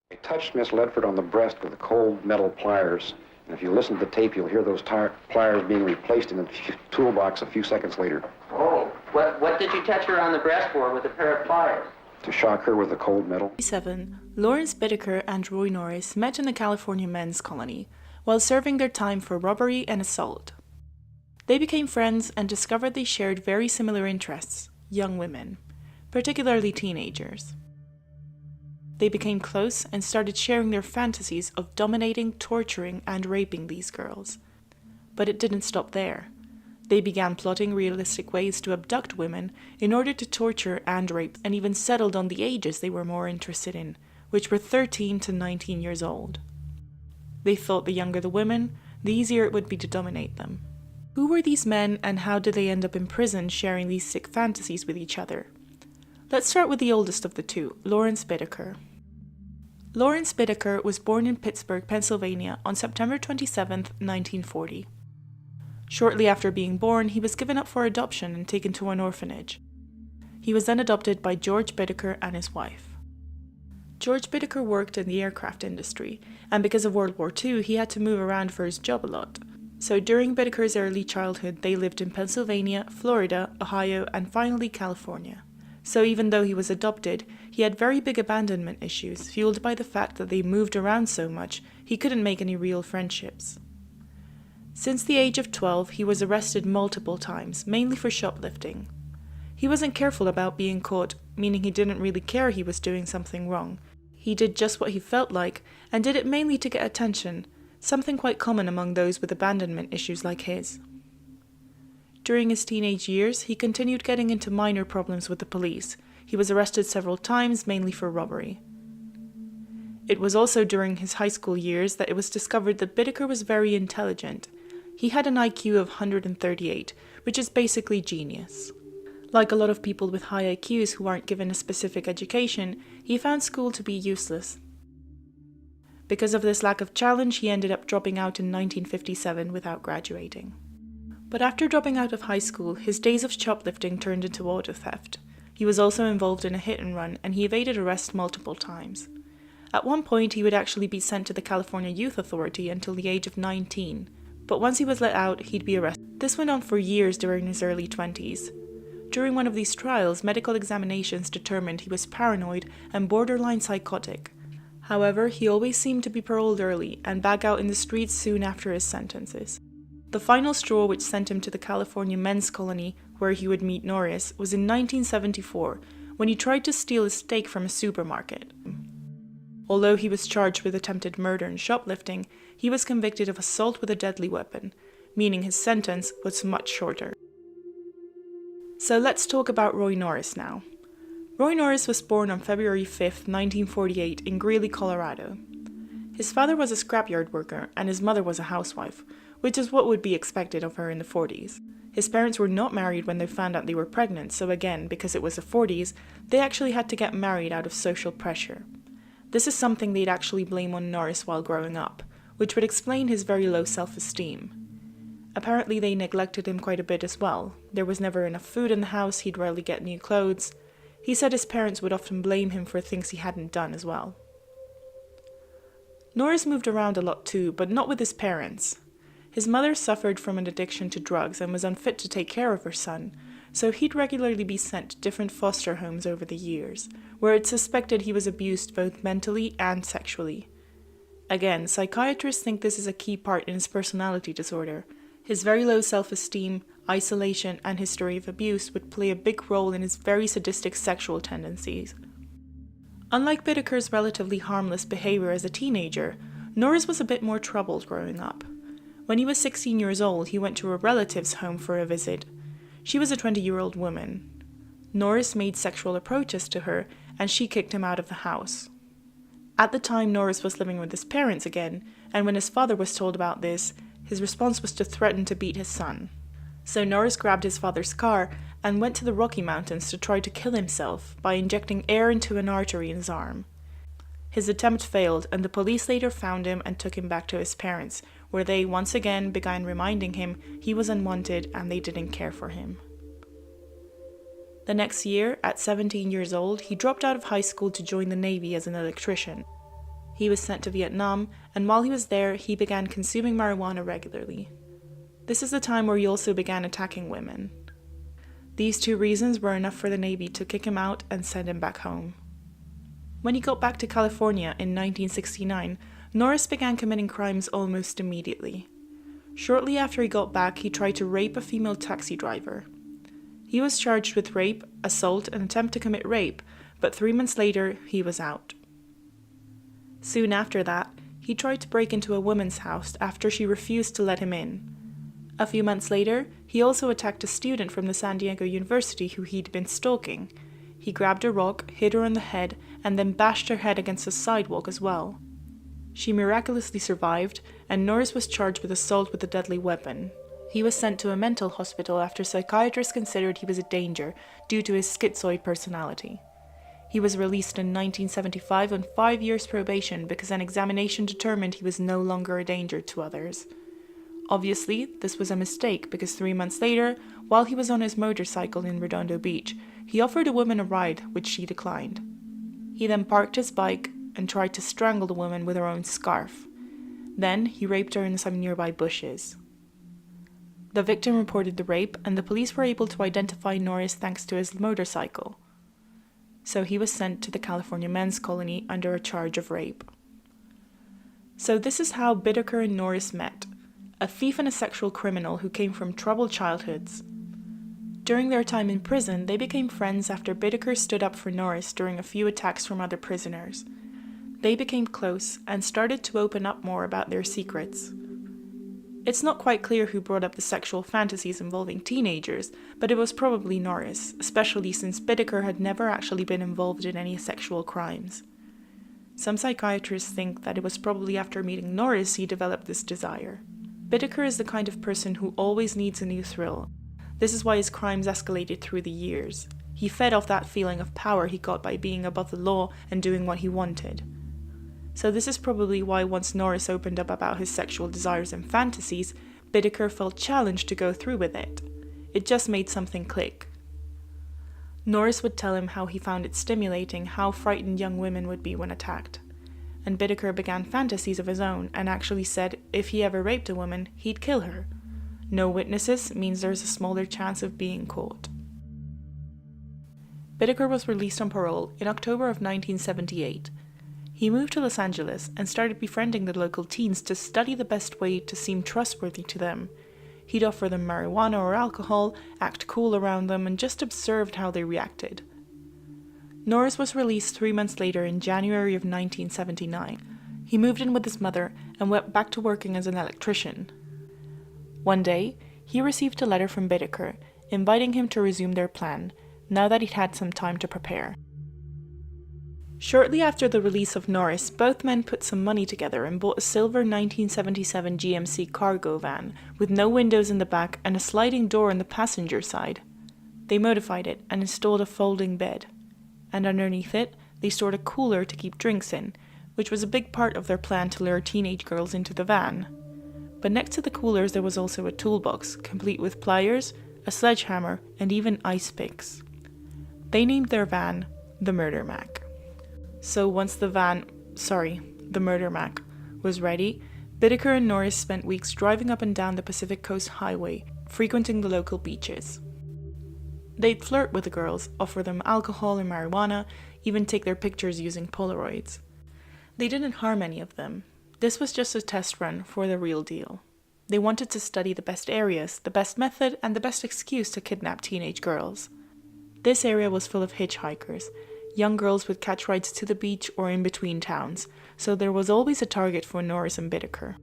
They touched Miss Ledford on the breast with the cold metal pliers. And if you listen to the tape, you'll hear those pliers being replaced in the toolbox a few seconds later. Oh, what did you touch her on the breast for with a pair of pliers? To shock her with the cold metal. 1947, Lawrence Bittaker and Roy Norris met in the California men's colony while serving their time for robbery and assault. They became friends and discovered they shared very similar interests, young women, particularly teenagers. They became close and started sharing their fantasies of dominating, torturing, and raping these girls. But it didn't stop there. They began plotting realistic ways to abduct women in order to torture and rape, and even settled on the ages they were more interested in, which were 13 to 19 years old. They thought the younger the women, the easier it would be to dominate them. Who were these men and how did they end up in prison sharing these sick fantasies with each other? Let's start with the oldest of the two, Lawrence Bittaker. Lawrence Bittaker was born in Pittsburgh, Pennsylvania on September 27, 1940. Shortly after being born, he was given up for adoption and taken to an orphanage. He was then adopted by George Bittaker and his wife. George Bittaker worked in the aircraft industry, and because of World War II, he had to move around for his job a lot. So during Bittaker's early childhood, they lived in Pennsylvania, Florida, Ohio, and finally California. So even though he was adopted, he had very big abandonment issues, fueled by the fact that they moved around so much, he couldn't make any real friendships. Since the age of 12, he was arrested multiple times, mainly for shoplifting. He wasn't careful about being caught, meaning he didn't really care he was doing something wrong. He did just what he felt like, and did it mainly to get attention, something quite common among those with abandonment issues like his. During his teenage years, he continued getting into minor problems with the police. He was arrested several times, mainly for robbery. It was also during his high school years that it was discovered that Bittaker was very intelligent. He had an IQ of 138, which is basically genius. Like a lot of people with high IQs who aren't given a specific education, he found school to be useless. Because of this lack of challenge, he ended up dropping out in 1957 without graduating. But after dropping out of high school, his days of shoplifting turned into auto theft. He was also involved in a hit and run, and he evaded arrest multiple times. At one point, he would actually be sent to the California Youth Authority until the age of 19, but once he was let out, he'd be arrested. This went on for years during his early 20s. During one of these trials, medical examinations determined he was paranoid and borderline psychotic. However, he always seemed to be paroled early and back out in the streets soon after his sentences. The final straw which sent him to the California men's colony, where he would meet Norris, was in 1974, when he tried to steal a steak from a supermarket. Although he was charged with attempted murder and shoplifting, he was convicted of assault with a deadly weapon, meaning his sentence was much shorter. So let's talk about Roy Norris now. Roy Norris was born on February 5, 1948 in Greeley, Colorado. His father was a scrapyard worker and his mother was a housewife, which is what would be expected of her in the 40s. His parents were not married when they found out they were pregnant, so again, because it was the 40s, they actually had to get married out of social pressure. This is something they'd actually blame on Norris while growing up, which would explain his very low self-esteem. Apparently they neglected him quite a bit as well. There was never enough food in the house, he'd rarely get new clothes. He said his parents would often blame him for things he hadn't done as well. Norris moved around a lot too, but not with his parents. His mother suffered from an addiction to drugs and was unfit to take care of her son, so he'd regularly be sent to different foster homes over the years, where it's suspected he was abused both mentally and sexually. Again, psychiatrists think this is a key part in his personality disorder. His very low self-esteem, isolation, and history of abuse would play a big role in his very sadistic sexual tendencies. Unlike Bittaker's relatively harmless behavior as a teenager, Norris was a bit more troubled growing up. When he was 16 years old, he went to a relative's home for a visit. She was a 20-year-old woman. Norris made sexual approaches to her, and she kicked him out of the house. At the time, Norris was living with his parents again, and when his father was told about this, his response was to threaten to beat his son. So Norris grabbed his father's car and went to the Rocky Mountains to try to kill himself by injecting air into an artery in his arm. His attempt failed, and the police later found him and took him back to his parents, where they once again began reminding him he was unwanted and they didn't care for him. The next year, at 17 years old, he dropped out of high school to join the Navy as an electrician. He was sent to Vietnam, and while he was there, he began consuming marijuana regularly. This is the time where he also began attacking women. These two reasons were enough for the Navy to kick him out and send him back home. When he got back to California in 1969, Norris began committing crimes almost immediately. Shortly after he got back, he tried to rape a female taxi driver. He was charged with rape, assault, and attempt to commit rape, but 3 months later, he was out. Soon after that, he tried to break into a woman's house after she refused to let him in. A few months later, he also attacked a student from the San Diego University who he'd been stalking. He grabbed a rock, hit her on the head, and then bashed her head against the sidewalk as well. She miraculously survived, and Norris was charged with assault with a deadly weapon. He was sent to a mental hospital after psychiatrists considered he was a danger due to his schizoid personality. He was released in 1975 on 5 years probation because an examination determined he was no longer a danger to others. Obviously, this was a mistake because 3 months later, while he was on his motorcycle in Redondo Beach, he offered a woman a ride, which she declined. He then parked his bike and tried to strangle the woman with her own scarf. Then, he raped her in some nearby bushes. The victim reported the rape, and the police were able to identify Norris thanks to his motorcycle. So he was sent to the California men's colony under a charge of rape. So this is how Bittaker and Norris met, a thief and a sexual criminal who came from troubled childhoods. During their time in prison, they became friends after Bittaker stood up for Norris during a few attacks from other prisoners. They became close and started to open up more about their secrets. It's not quite clear who brought up the sexual fantasies involving teenagers, but it was probably Norris, especially since Bittaker had never actually been involved in any sexual crimes. Some psychiatrists think that it was probably after meeting Norris he developed this desire. Bittaker is the kind of person who always needs a new thrill. This is why his crimes escalated through the years. He fed off that feeling of power he got by being above the law and doing what he wanted. So this is probably why once Norris opened up about his sexual desires and fantasies, Bittaker felt challenged to go through with it. It just made something click. Norris would tell him how he found it stimulating how frightened young women would be when attacked. And Bittaker began fantasies of his own and actually said if he ever raped a woman, he'd kill her. No witnesses means there's a smaller chance of being caught. Bittaker was released on parole in October of 1978. He moved to Los Angeles and started befriending the local teens to study the best way to seem trustworthy to them. He'd offer them marijuana or alcohol, act cool around them, and just observed how they reacted. Norris was released 3 months later in January of 1979. He moved in with his mother and went back to working as an electrician. One day, he received a letter from Bittaker inviting him to resume their plan, now that he'd had some time to prepare. Shortly after the release of Norris, both men put some money together and bought a silver 1977 GMC cargo van with no windows in the back and a sliding door on the passenger side. They modified it and installed a folding bed. And underneath it, they stored a cooler to keep drinks in, which was a big part of their plan to lure teenage girls into the van. But next to the coolers there was also a toolbox, complete with pliers, a sledgehammer, and even ice picks. They named their van the Murder Mac. So once the Murder Mac, was ready, Bittaker and Norris spent weeks driving up and down the Pacific Coast Highway, frequenting the local beaches. They'd flirt with the girls, offer them alcohol and marijuana, even take their pictures using Polaroids. They didn't harm any of them. This was just a test run for the real deal. They wanted to study the best areas, the best method, and the best excuse to kidnap teenage girls. This area was full of hitchhikers. Young girls would catch rides to the beach or in between towns, so there was always a target for Norris and Bittaker.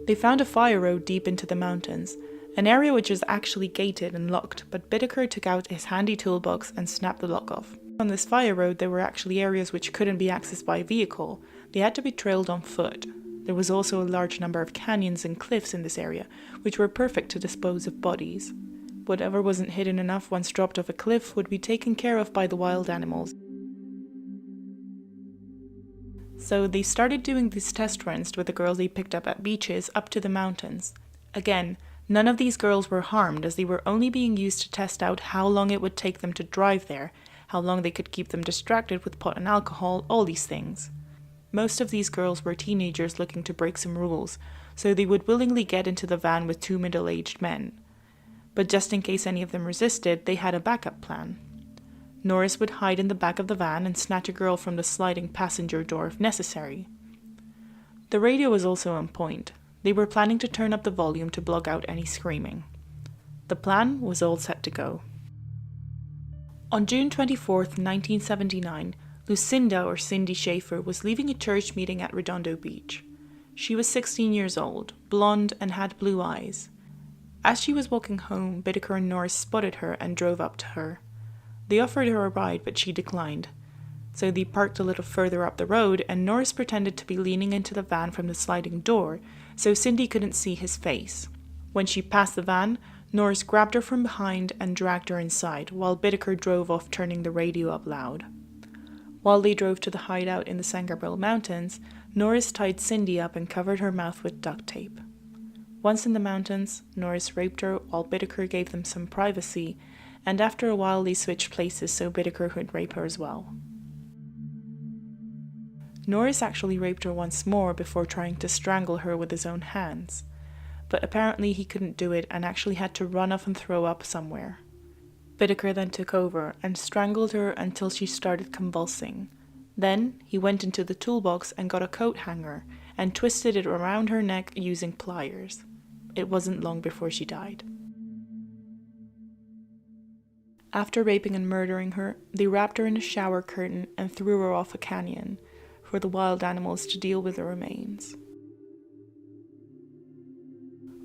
They found a fire road deep into the mountains, an area which was actually gated and locked, but Bittaker took out his handy toolbox and snapped the lock off. On this fire road there were actually areas which couldn't be accessed by vehicle. They had to be trailed on foot. There was also a large number of canyons and cliffs in this area, which were perfect to dispose of bodies. Whatever wasn't hidden enough once dropped off a cliff would be taken care of by the wild animals. So they started doing these test runs with the girls they picked up at beaches up to the mountains. Again, none of these girls were harmed as they were only being used to test out how long it would take them to drive there, how long they could keep them distracted with pot and alcohol, all these things. Most of these girls were teenagers looking to break some rules, so they would willingly get into the van with two middle-aged men. But just in case any of them resisted, they had a backup plan. Norris would hide in the back of the van and snatch a girl from the sliding passenger door if necessary. The radio was also on point. They were planning to turn up the volume to block out any screaming. The plan was all set to go. On June 24th, 1979, Lucinda or Cindy Schaefer was leaving a church meeting at Redondo Beach. She was 16 years old, blonde, and had blue eyes. As she was walking home, Bittaker and Norris spotted her and drove up to her. They offered her a ride, but she declined. So they parked a little further up the road, and Norris pretended to be leaning into the van from the sliding door, so Cindy couldn't see his face. When she passed the van, Norris grabbed her from behind and dragged her inside, while Bittaker drove off, turning the radio up loud. While they drove to the hideout in the San Gabriel Mountains, Norris tied Cindy up and covered her mouth with duct tape. Once in the mountains, Norris raped her while Bittaker gave them some privacy, and after a while they switched places so Bittaker could rape her as well. Norris actually raped her once more before trying to strangle her with his own hands, but apparently he couldn't do it and actually had to run off and throw up somewhere. Bittaker then took over and strangled her until she started convulsing. Then he went into the toolbox and got a coat hanger and twisted it around her neck using pliers. It wasn't long before she died. After raping and murdering her, they wrapped her in a shower curtain and threw her off a canyon for the wild animals to deal with the remains.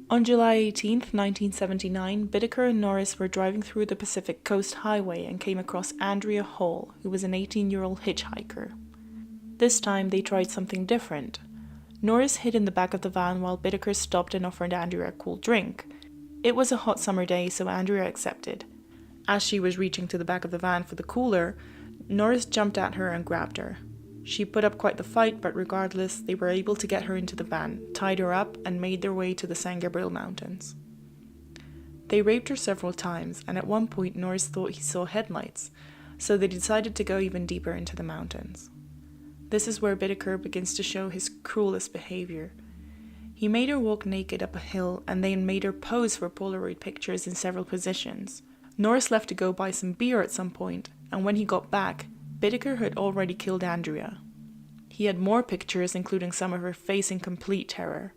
On July 18, 1979, Bittaker and Norris were driving through the Pacific Coast Highway and came across Andrea Hall, who was an 18-year-old hitchhiker. This time, they tried something different. Norris hid in the back of the van while Bittaker stopped and offered Andrea a cool drink. It was a hot summer day, so Andrea accepted. As she was reaching to the back of the van for the cooler, Norris jumped at her and grabbed her. She put up quite the fight, but regardless, they were able to get her into the van, tied her up, and made their way to the San Gabriel Mountains. They raped her several times, and at one point Norris thought he saw headlights, so they decided to go even deeper into the mountains. This is where Bittaker begins to show his cruelest behavior. He made her walk naked up a hill and then made her pose for Polaroid pictures in several positions. Norris left to go buy some beer at some point, and when he got back, Bittaker had already killed Andrea. He had more pictures, including some of her face in complete terror.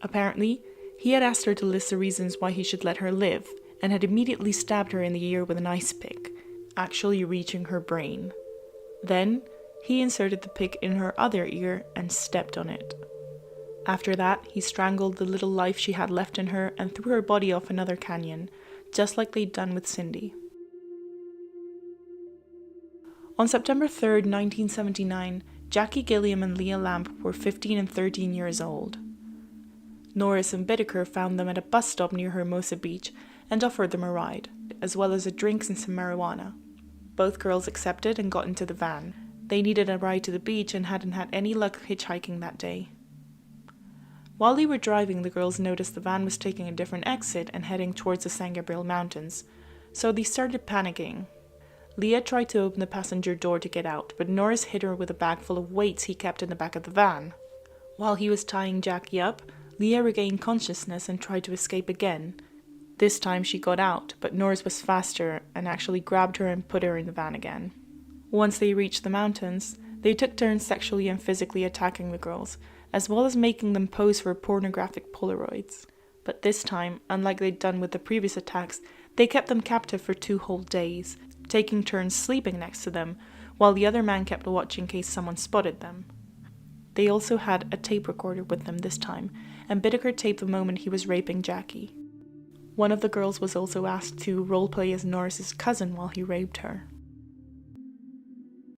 Apparently, he had asked her to list the reasons why he should let her live, and had immediately stabbed her in the ear with an ice pick, actually reaching her brain. Then, he inserted the pick in her other ear and stepped on it. After that, he strangled the little life she had left in her and threw her body off another canyon, just like they'd done with Cindy. On September 3rd, 1979, Jackie Gilliam and Leah Lamp were 15 and 13 years old. Norris and Bittaker found them at a bus stop near Hermosa Beach and offered them a ride, as well as a drink and some marijuana. Both girls accepted and got into the van. They needed a ride to the beach and hadn't had any luck hitchhiking that day. While they were driving, the girls noticed the van was taking a different exit and heading towards the San Gabriel Mountains, so they started panicking. Leah tried to open the passenger door to get out, but Norris hit her with a bag full of weights he kept in the back of the van. While he was tying Jackie up, Leah regained consciousness and tried to escape again. This time she got out, but Norris was faster and actually grabbed her and put her in the van again. Once they reached the mountains, they took turns sexually and physically attacking the girls, as well as making them pose for pornographic Polaroids. But this time, unlike they'd done with the previous attacks, they kept them captive for 2 whole days, taking turns sleeping next to them, while the other man kept watch in case someone spotted them. They also had a tape recorder with them this time, and Bittaker taped the moment he was raping Jackie. One of the girls was also asked to roleplay as Norris's cousin while he raped her.